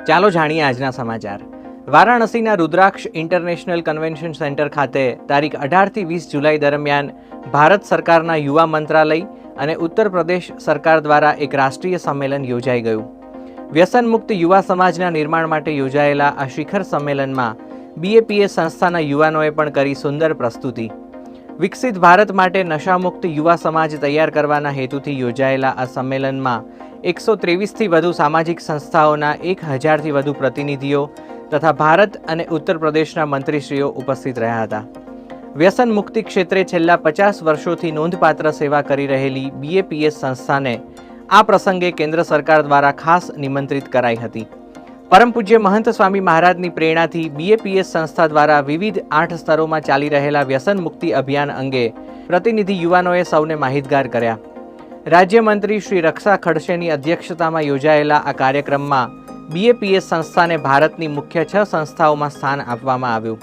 ચાલો જાણીએ આજના સમાચાર। વારાણસીના રુદ્રાક્ષ ઇન્ટરનેશનલ કન્વેન્શન સેન્ટર ખાતે તારીખ 18થી 20 જુલાઈ દરમિયાન ભારત સરકારના યુવા મંત્રાલય અને ઉત્તર પ્રદેશ સરકાર દ્વારા એક રાષ્ટ્રીય સંમેલન યોજાઈ ગયું। વ્યસન મુક્ત યુવા સમાજના નિર્માણ માટે યોજાયેલા આ શિખર સંમેલનમાં BAPS સંસ્થાના યુવાનોએ પણ કરી સુંદર પ્રસ્તુતિ। વિકસિત ભારત માટે નશામુક્ત યુવા સમાજ તૈયાર કરવાના હેતુથી યોજાયેલા આ સંમેલનમાં 123થી વધુ સામાજિક સંસ્થાઓના 1000થી વધુ પ્રતિનિધિઓ તથા ભારત અને ઉત્તર પ્રદેશના મંત્રીશ્રીઓ ઉપસ્થિત રહ્યા હતા। વ્યસન મુક્તિ ક્ષેત્રે છેલ્લા 50 વર્ષોથી નોંધપાત્ર સેવા કરી રહેલી BAPS સંસ્થાને આ પ્રસંગે કેન્દ્ર સરકાર દ્વારા ખાસ નિમંત્રિત કરાઈ હતી। પરમ પૂજ્ય મહંત સ્વામી મહારાજની પ્રેરણાથી BAPS સંસ્થા દ્વારા વિવિધ 8 સ્તરોમાં ચાલી રહેલા વ્યસન મુક્તિ અભિયાન અંગે પ્રતિનિધિ યુવાનોએ સૌને માહિતગાર કર્યા। રાજ્યમંત્રી શ્રી રક્ષા ખડસેની અધ્યક્ષતામાં યોજાયેલા આ કાર્યક્રમમાં BAPS સંસ્થાને ભારતની મુખ્ય 6 સંસ્થાઓમાં સ્થાન આપવામાં આવ્યું।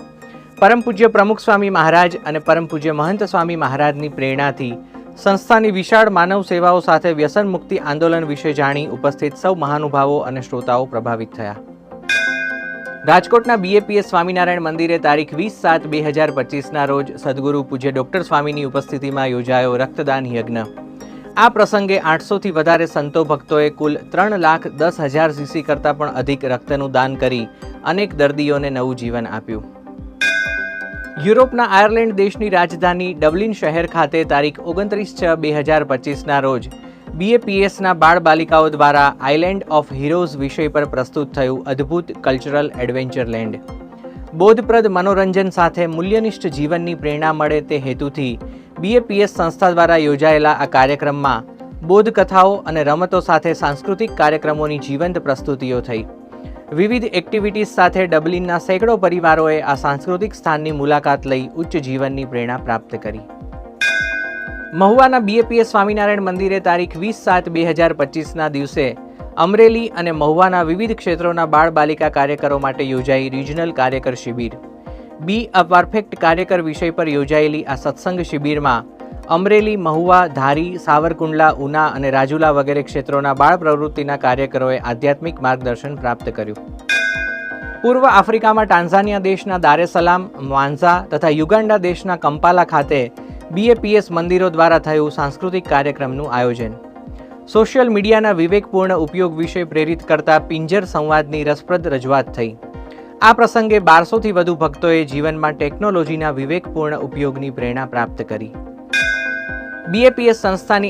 પરમ પૂજ્ય પ્રમુખ સ્વામી મહારાજ અને પરમ પૂજ્ય મહંત સ્વામી મહારાજની પ્રેરણાથી સંસ્થાની વિશાળ માનવ સેવાઓ સાથે વ્યસન મુક્તિ આંદોલન વિશે જાણી ઉપસ્થિત સૌ મહાનુભાવો અને શ્રોતાઓ પ્રભાવિત થયા। રાજકોટના BAPS સ્વામિનારાયણ મંદિરે તારીખ 20/7/2025ના રોજ સદગુરુ પૂજ્ય ડૉક્ટર સ્વામીની ઉપસ્થિતિમાં યોજાયો રક્તદાન યજ્ઞ। આ પ્રસંગે 800થી વધારે સંતો ભક્તોએ કુલ 3,10,000 cc કરતાં પણ અધિક રક્તનું દાન કરી અનેક દર્દીઓને નવું જીવન આપ્યું। યુરોપના આયર્લેન્ડ દેશની રાજધાની ડબલિન શહેર ખાતે તારીખ 29/6/2025ના રોજ BAPSના બાળ બાલિકાઓ દ્વારા આઇલેન્ડ ઓફ હીરોઝ વિષય પર પ્રસ્તુત થયું અદ્ભુત કલ્ચરલ એડવેન્ચર લેન્ડ। બોધપ્રદ મનોરંજન સાથે મૂલ્યનિષ્ઠ જીવનની પ્રેરણા મળે તે હેતુથી BAPS સંસ્થા દ્વારા યોજાયેલા આ કાર્યક્રમમાં બોધકથાઓ અને રમતો સાથે સાંસ્કૃતિક કાર્યક્રમોની જીવંત પ્રસ્તુતિઓ થઈ। વિવિધ એક્ટિવિટીઝ સાથે ડબલિનના સેંકડો પરિવારોએ આ સાંસ્કૃતિક સ્થાનની મુલાકાત લઈ ઉચ્ચ જીવનની પ્રેરણા પ્રાપ્ત કરી। મહુવાના BAPS સ્વામિનારાયણ મંદિરે તારીખ 20/7/2025ના દિવસે અમરેલી અને મહુવાના વિવિધ ક્ષેત્રોના બાળ બાલિકા કાર્યકરો માટે યોજાઈ રિજનલ કાર્યકર શિબિર। બી અ પરફેક્ટ કાર્યકર વિષય પર યોજાયેલી આ સત્સંગ શિબિરમાં અમરેલી, મહુવા, ધારી, સાવરકુંડલા, ઉના અને રાજુલા વગેરે ક્ષેત્રોના બાળ પ્રવૃત્તિના કાર્યકરોએ આધ્યાત્મિક માર્ગદર્શન પ્રાપ્ત કર્યું। પૂર્વ આફ્રિકામાં ટાન્ઝાનિયા દેશના દારેસલામ, મ્વાન્ઝા તથા યુગાન્ડા દેશના કંપાલા ખાતે BAPS મંદિરો દ્વારા થયું સાંસ્કૃતિક કાર્યક્રમનું આયોજન। સોશિયલ મીડિયાના વિવેકપૂર્ણ ઉપયોગ વિશે પ્રેરિત કરતા પિંજર સંવાદની રસપ્રદ રજૂઆત થઈ। આ પ્રસંગે 1200થી વધુ ભક્તોએ જીવનમાં ટેકનોલોજીના વિવેકપૂર્ણ ઉપયોગની પ્રેરણા પ્રાપ્ત કરી। BAPS સંસ્થાની